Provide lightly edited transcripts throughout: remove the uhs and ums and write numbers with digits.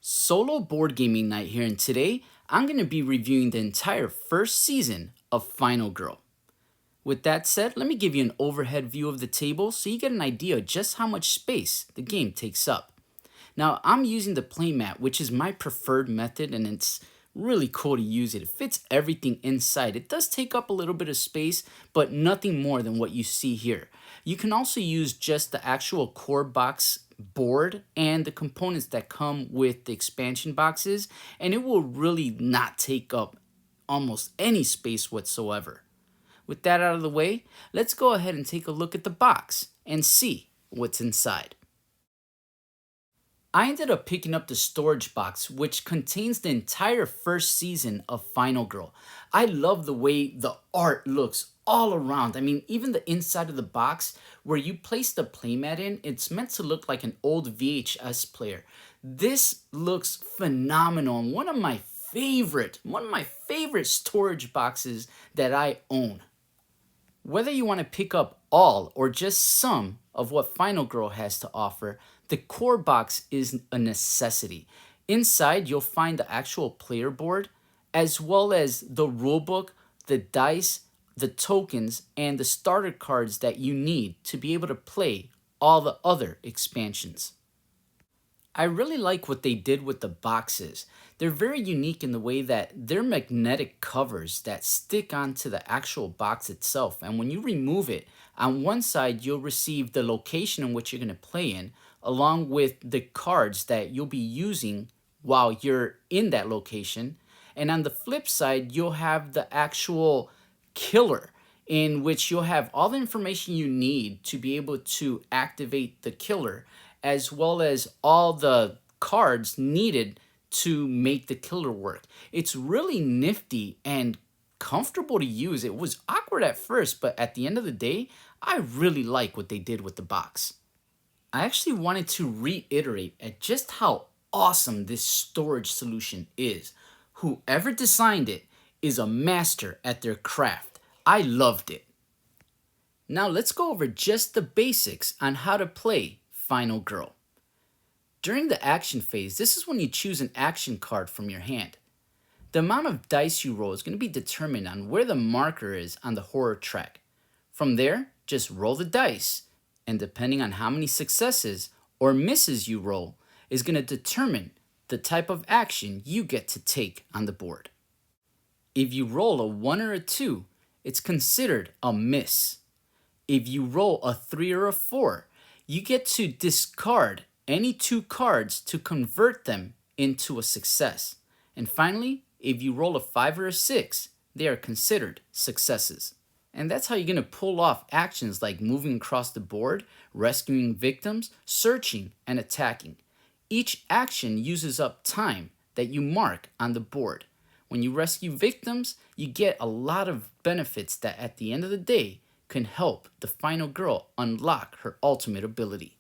Solo board gaming night here, and today I'm going to be reviewing the entire first season of Final Girl. With that said, let me give you an overhead view of the table so you get an idea of just how much space the game takes up. Now, I'm using the playmat, which is my preferred method, and it's really cool to use it. It fits everything inside. It does take up a little bit of space, but nothing more than what you see here. You can also use just the actual core box board and the components that come with the expansion boxes, and it will really not take up almost any space whatsoever. With that out of the way, let's go ahead and take a look at the box and see what's inside. I ended up picking up the storage box, which contains the entire first season of Final Girl. I love the way the art looks all around. I mean, even the inside of the box where you place the playmat in, it's meant to look like an old VHS player. This looks phenomenal and one of my favorite storage boxes that I own. Whether you want to pick up all or just some of what Final Girl has to offer, the core box is a necessity. Inside, you'll find the actual player board, as well as the rulebook, the dice, the tokens, and the starter cards that you need to be able to play all the other expansions. I really like what they did with the boxes. They're very unique in the way that they're magnetic covers that stick onto the actual box itself. And when you remove it, on one side you'll receive the location in which you're going to play in, along with the cards that you'll be using while you're in that location. And on the flip side, you'll have the actual killer, in which you'll have all the information you need to be able to activate the killer, as well as all the cards needed to make the killer work. It's really nifty and comfortable to use. It was awkward at first, but at the end of the day, I really like what they did with the box. I actually wanted to reiterate at just how awesome this storage solution is. Whoever designed it is a master at their craft. I loved it. Now let's go over just the basics on how to play Final Girl. During the action phase, this is when you choose an action card from your hand. The amount of dice you roll is going to be determined on where the marker is on the horror track. From there, just roll the dice, and depending on how many successes or misses you roll is going to determine the type of action you get to take on the board. If you roll a 1 or a 2, it's considered a miss. If you roll a 3 or a 4, you get to discard any 2 cards to convert them into a success. And finally, if you roll a 5 or a 6, they are considered successes. And that's how you're going to pull off actions like moving across the board, rescuing victims, searching, and attacking. Each action uses up time that you mark on the board. When you rescue victims, you get a lot of benefits that at the end of the day can help the final girl unlock her ultimate ability.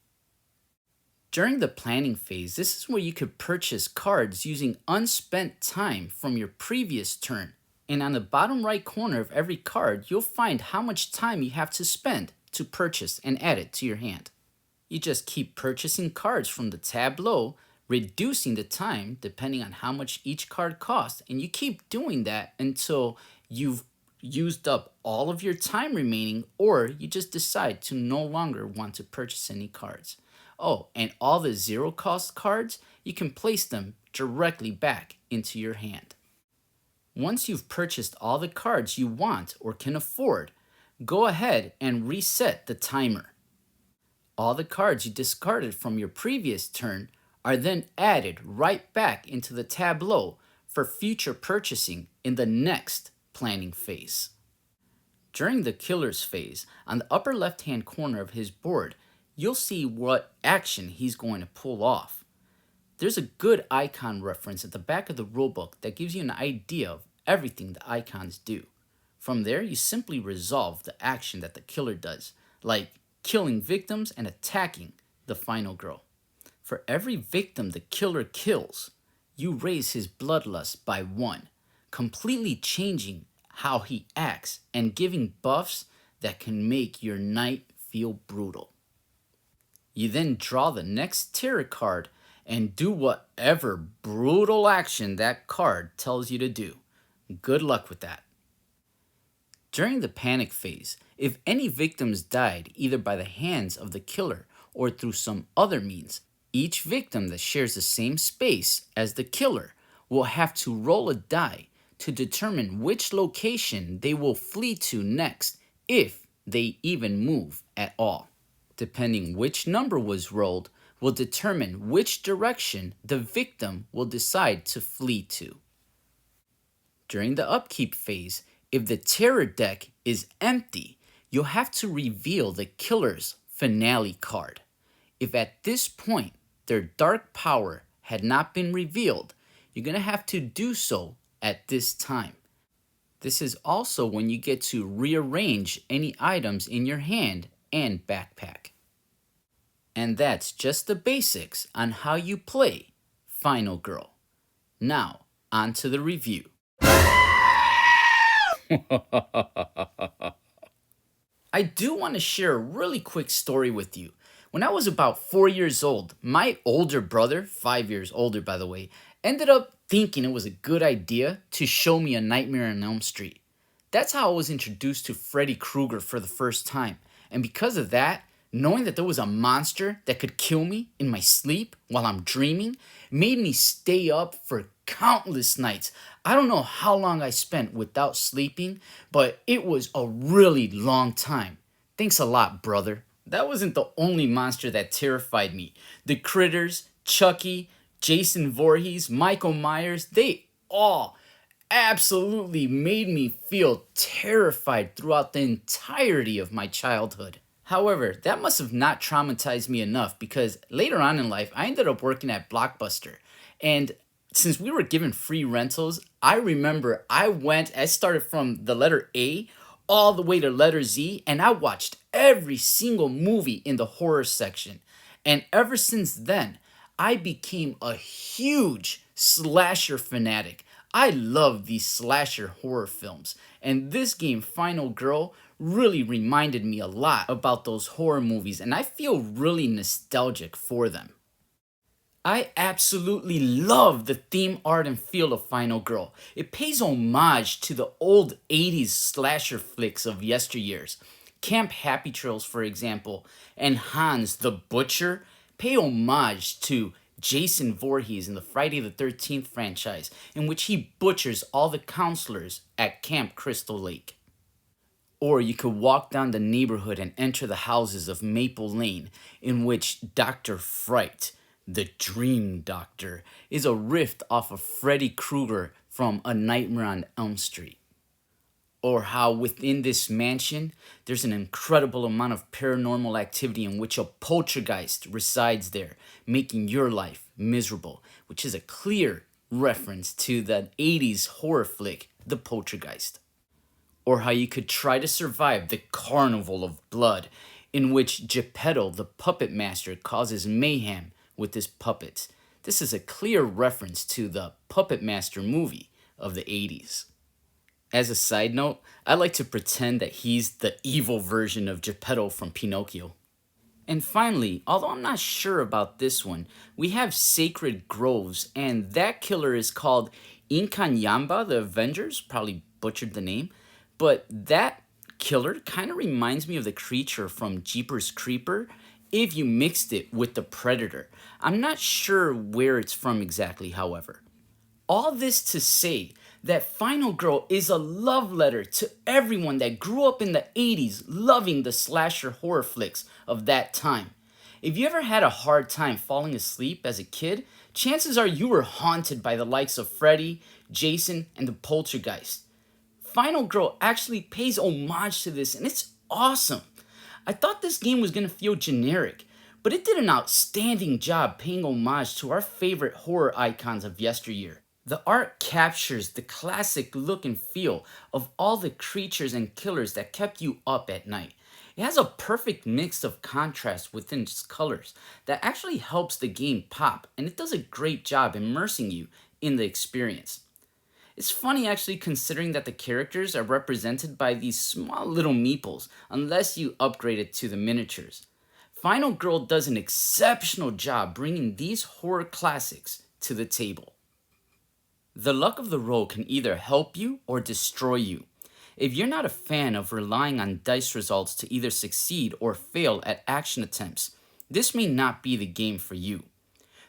During the planning phase, this is where you could purchase cards using unspent time from your previous turn. And on the bottom right corner of every card, you'll find how much time you have to spend to purchase and add it to your hand. You just keep purchasing cards from the tableau, reducing the time depending on how much each card costs, and you keep doing that until you've used up all of your time remaining, or you just decide to no longer want to purchase any cards. Oh, and all the zero cost cards, you can place them directly back into your hand. Once you've purchased all the cards you want or can afford, go ahead and reset the timer. All the cards you discarded from your previous turn are then added right back into the tableau for future purchasing in the next planning phase. During the killer's phase, on the upper left-hand corner of his board, you'll see what action he's going to pull off. There's a good icon reference at the back of the rulebook that gives you an idea of everything the icons do. From there, you simply resolve the action that the killer does, like killing victims and attacking the final girl. For every victim the killer kills, you raise his bloodlust by 1, completely changing how he acts and giving buffs that can make your night feel brutal. You then draw the next terror card and do whatever brutal action that card tells you to do. Good luck with that. During the panic phase, if any victims died either by the hands of the killer or through some other means, each victim that shares the same space as the killer will have to roll a die to determine which location they will flee to next, if they even move at all. Depending which number was rolled will determine which direction the victim will decide to flee to. During the upkeep phase, if the terror deck is empty, you'll have to reveal the killer's finale card. If at this point their dark power had not been revealed, you're going to have to do so at this time. This is also when you get to rearrange any items in your hand and backpack. And that's just the basics on how you play Final Girl. Now, on to the review. I do want to share a really quick story with you. When I was about 4 years old, my older brother, 5 years older by the way, ended up thinking it was a good idea to show me A Nightmare on Elm Street. That's how I was introduced to Freddy Krueger for the first time. And because of that, knowing that there was a monster that could kill me in my sleep while I'm dreaming made me stay up for countless nights. I don't know how long I spent without sleeping, but it was a really long time. Thanks a lot, brother. That wasn't the only monster that terrified me. The Critters, Chucky, Jason Voorhees, Michael Myers, they all absolutely made me feel terrified throughout the entirety of my childhood. However, that must have not traumatized me enough, because later on in life, I ended up working at Blockbuster. And since we were given free rentals, I remember I started from the letter A all the way to letter Z, and I watched every single movie in the horror section. And ever since then, I became a huge slasher fanatic. I love these slasher horror films, and this game, Final Girl, really reminded me a lot about those horror movies, and I feel really nostalgic for them. I absolutely love the theme art and feel of Final Girl. It pays homage to the old 80s slasher flicks of yesteryears. Camp Happy Trails, for example, and Hans the Butcher pay homage to Jason Voorhees in the Friday the 13th franchise, in which he butchers all the counselors at Camp Crystal Lake. Or you could walk down the neighborhood and enter the houses of Maple Lane, in which Dr. Fright, the Dream Doctor, is a riff off of Freddy Krueger from A Nightmare on Elm Street. Or how within this mansion, there's an incredible amount of paranormal activity in which a poltergeist resides there, making your life miserable, which is a clear reference to the 80s horror flick, The Poltergeist. Or how you could try to survive the Carnival of Blood, in which Geppetto, the puppet master, causes mayhem with his puppets. This is a clear reference to the Puppet Master movie of the 80s. As a side note, I like to pretend that he's the evil version of Geppetto from Pinocchio. And finally, although I'm not sure about this one, we have Sacred Groves, and that killer is called Incanyamba, the Avengers, probably butchered the name, but that killer kind of reminds me of the creature from Jeepers Creeper if you mixed it with the Predator. I'm not sure where it's from exactly, however. All this to say that Final Girl is a love letter to everyone that grew up in the 80s loving the slasher horror flicks of that time. If you ever had a hard time falling asleep as a kid, chances are you were haunted by the likes of Freddy, Jason, and the Poltergeist. Final Girl actually pays homage to this, and it's awesome. I thought this game was going to feel generic, but it did an outstanding job paying homage to our favorite horror icons of yesteryear. The art captures the classic look and feel of all the creatures and killers that kept you up at night. It has a perfect mix of contrast within its colors that actually helps the game pop, and it does a great job immersing you in the experience. It's funny actually, considering that the characters are represented by these small little meeples unless you upgrade it to the miniatures. Final Girl does an exceptional job bringing these horror classics to the table. The luck of the roll can either help you or destroy you. If you're not a fan of relying on dice results to either succeed or fail at action attempts, this may not be the game for you.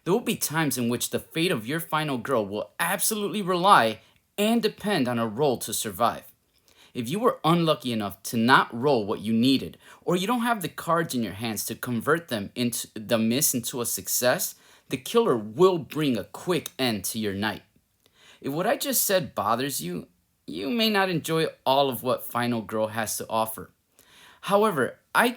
There will be times in which the fate of your final girl will absolutely rely and depend on a roll to survive. If you were unlucky enough to not roll what you needed, or you don't have the cards in your hands to convert them into the miss into a success, the killer will bring a quick end to your night. If what I just said bothers you, you may not enjoy all of what Final Girl has to offer. However, I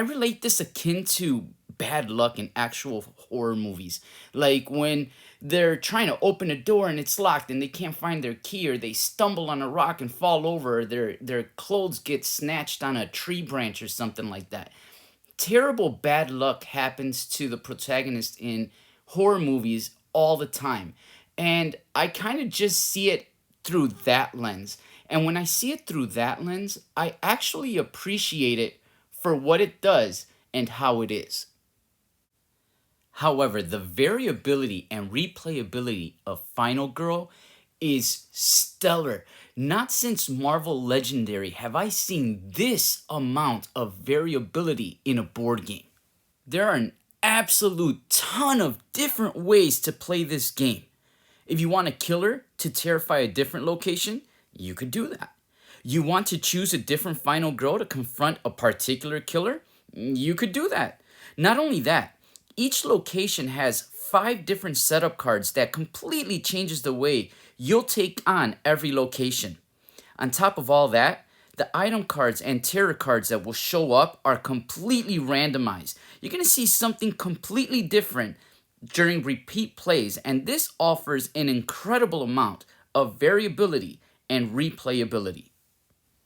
relate this akin to bad luck in actual horror movies. Like when they're trying to open a door and it's locked and they can't find their key, or they stumble on a rock and fall over, or their clothes get snatched on a tree branch or something like that. Terrible bad luck happens to the protagonist in horror movies all the time. And I kind of just see it through that lens. And when I see it through that lens, I actually appreciate it for what it does and how it is. However, the variability and replayability of Final Girl is stellar. Not since Marvel Legendary have I seen this amount of variability in a board game. There are an absolute ton of different ways to play this game. If you want a killer to terrify a different location, you could do that. You want to choose a different final girl to confront a particular killer, you could do that. Not only that, each location has 5 different setup cards that completely changes the way you'll take on every location. On top of all that, the item cards and terror cards that will show up are completely randomized. You're going to see something completely different during repeat plays, and this offers an incredible amount of variability and replayability.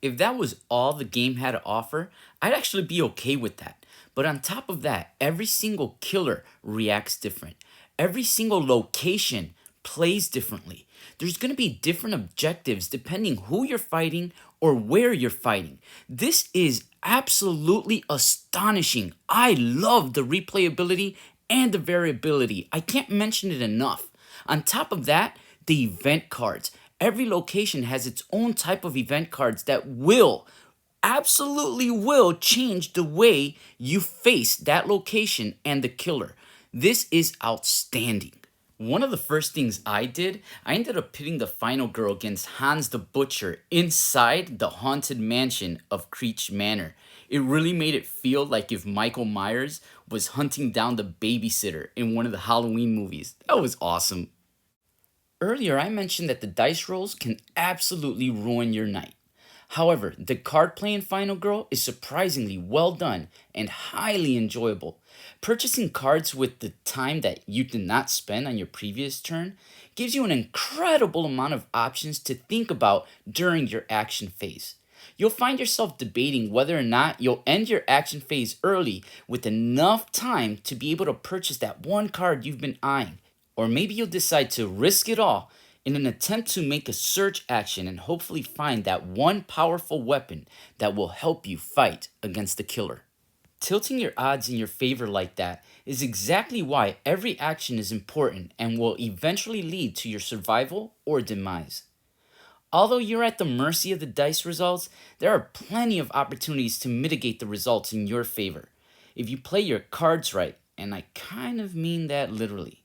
If that was all the game had to offer, I'd actually be okay with that. But on top of that, every single killer reacts different. Every single location plays differently. There's going to be different objectives depending who you're fighting or where you're fighting. This is absolutely astonishing. I love the replayability and the variability. I can't mention it enough. On top of that, the event cards. Every location has its own type of event cards that absolutely will change the way you face that location and the killer. This is outstanding. One of the first things I ended up pitting the final girl against Hans the Butcher inside the haunted mansion of Creech Manor. It really made it feel like if Michael Myers was hunting down the babysitter in one of the Halloween movies. That was awesome. Earlier, I mentioned that the dice rolls can absolutely ruin your night. However, the card play in Final Girl is surprisingly well done and highly enjoyable. Purchasing cards with the time that you did not spend on your previous turn gives you an incredible amount of options to think about during your action phase. You'll find yourself debating whether or not you'll end your action phase early with enough time to be able to purchase that one card you've been eyeing. Or maybe you'll decide to risk it all in an attempt to make a search action and hopefully find that one powerful weapon that will help you fight against the killer. Tilting your odds in your favor like that is exactly why every action is important and will eventually lead to your survival or demise. Although you're at the mercy of the dice results, there are plenty of opportunities to mitigate the results in your favor, if you play your cards right, and I kind of mean that literally.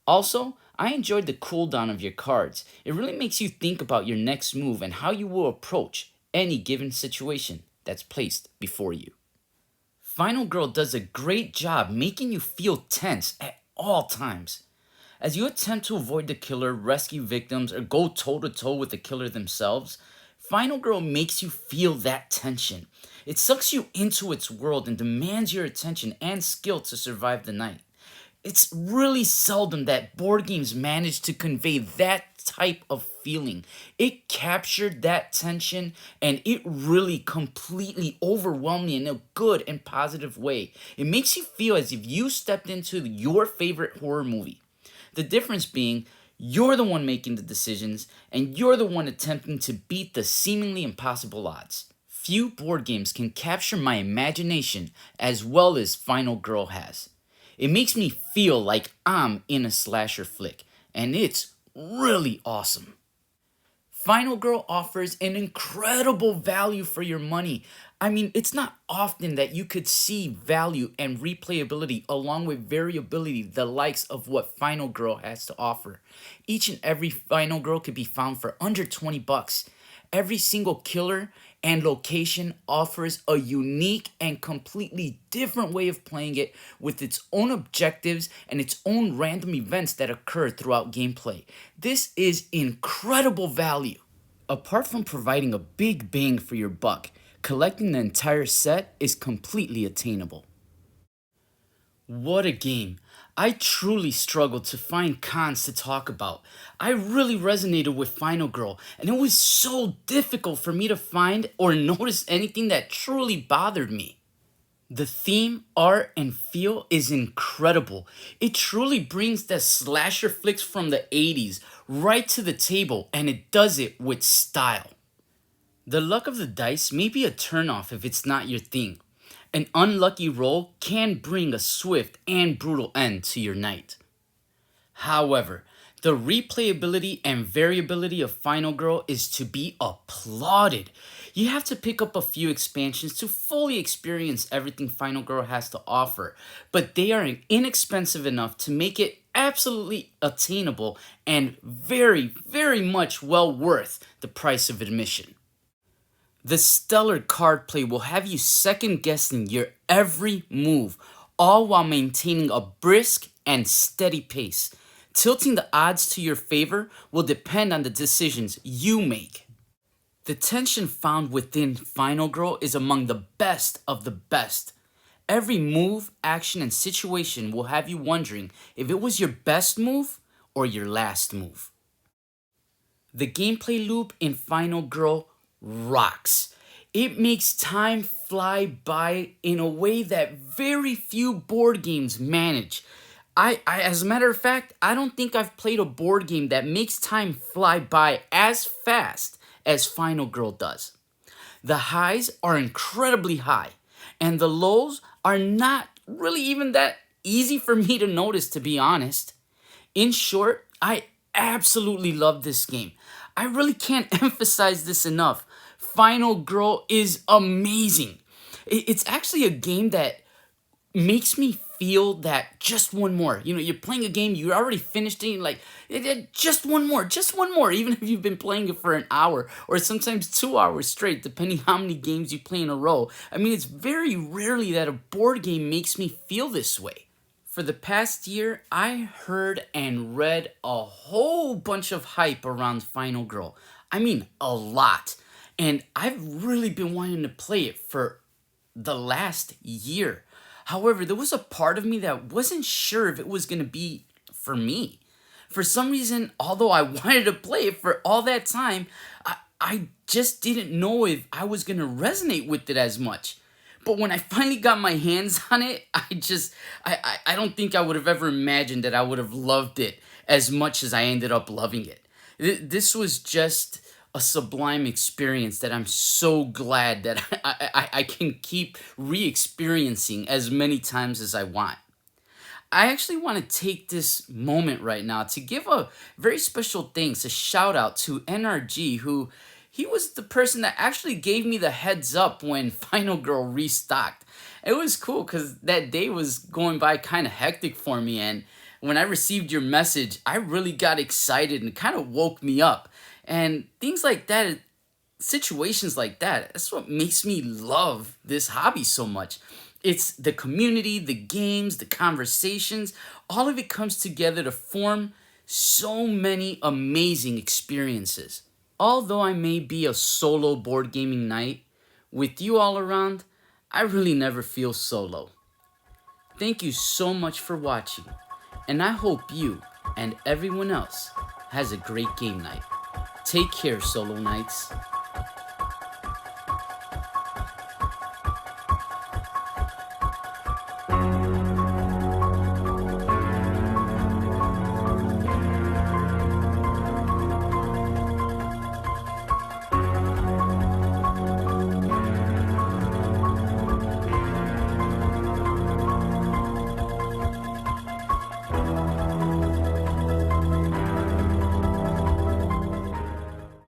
Also, I enjoyed the cooldown of your cards. It really makes you think about your next move and how you will approach any given situation that's placed before you. Final Girl does a great job making you feel tense at all times. As you attempt to avoid the killer, rescue victims, or go toe-to-toe with the killer themselves, Final Girl makes you feel that tension. It sucks you into its world and demands your attention and skill to survive the night. It's really seldom that board games manage to convey that type of feeling. It captured that tension and it really completely overwhelmed me in a good and positive way. It makes you feel as if you stepped into your favorite horror movie. The difference being, you're the one making the decisions and you're the one attempting to beat the seemingly impossible odds. Few board games can capture my imagination as well as Final Girl has. It makes me feel like I'm in a slasher flick, and it's really awesome. Final Girl offers an incredible value for your money. I mean, it's not often that you could see value and replayability along with variability, the likes of what Final Girl has to offer. Each and every Final Girl could be found for under 20 bucks. Every single killer and location offers a unique and completely different way of playing it with its own objectives and its own random events that occur throughout gameplay. This is incredible value. Apart from providing a big bang for your buck, collecting the entire set is completely attainable. What a game! I truly struggled to find cons to talk about. I really resonated with Final Girl, and it was so difficult for me to find or notice anything that truly bothered me. The theme, art, and feel is incredible. It truly brings the slasher flicks from the 80s right to the table, and it does it with style. The luck of the dice may be a turnoff if it's not your thing. An unlucky roll can bring a swift and brutal end to your night. However, the replayability and variability of Final Girl is to be applauded. You have to pick up a few expansions to fully experience everything Final Girl has to offer, but they are inexpensive enough to make it absolutely attainable and very, very much well worth the price of admission. The stellar card play will have you second guessing your every move, all while maintaining a brisk and steady pace. Tilting the odds to your favor will depend on the decisions you make. The tension found within Final Girl is among the best of the best. Every move, action, and situation will have you wondering if it was your best move or your last move. The gameplay loop in Final Girl rocks. It makes time fly by in a way that very few board games manage. As a matter of fact, I don't think I've played a board game that makes time fly by as fast as Final Girl does. The highs are incredibly high, and the lows are not really even that easy for me to notice, to be honest. In short, I absolutely love this game. I really can't emphasize this enough. Final Girl is amazing. It's actually a game that makes me feel that just one more. You know, you're playing a game, you already finished it, like, just one more, even if you've been playing it for an hour or sometimes 2 hours straight, depending how many games you play in a row. I mean, it's very rarely that a board game makes me feel this way. For the past year, I heard and read a whole bunch of hype around Final Girl. I mean, a lot. And I've really been wanting to play it for the last year. However, there was a part of me that wasn't sure if it was going to be for me. For some reason, although I wanted to play it for all that time, I just didn't know if I was going to resonate with it as much. But when I finally got my hands on it, I don't think I would have ever imagined that I would have loved it as much as I ended up loving it. This was just a sublime experience that I'm so glad that I can keep re-experiencing as many times as I want. I actually want to take this moment right now to give a very special thanks, a shout out to NRG, who he was the person that actually gave me the heads up when Final Girl restocked. It was cool because that day was going by kind of hectic for me, and when I received your message, I really got excited and kind of woke me up. And things like that, situations like that, that's what makes me love this hobby so much. It's the community, the games, the conversations, all of it comes together to form so many amazing experiences. Although I may be a solo board gaming night, with you all around, I really never feel solo. Thank you so much for watching, and I hope you and everyone else has a great game night. Take care, Solo Knights.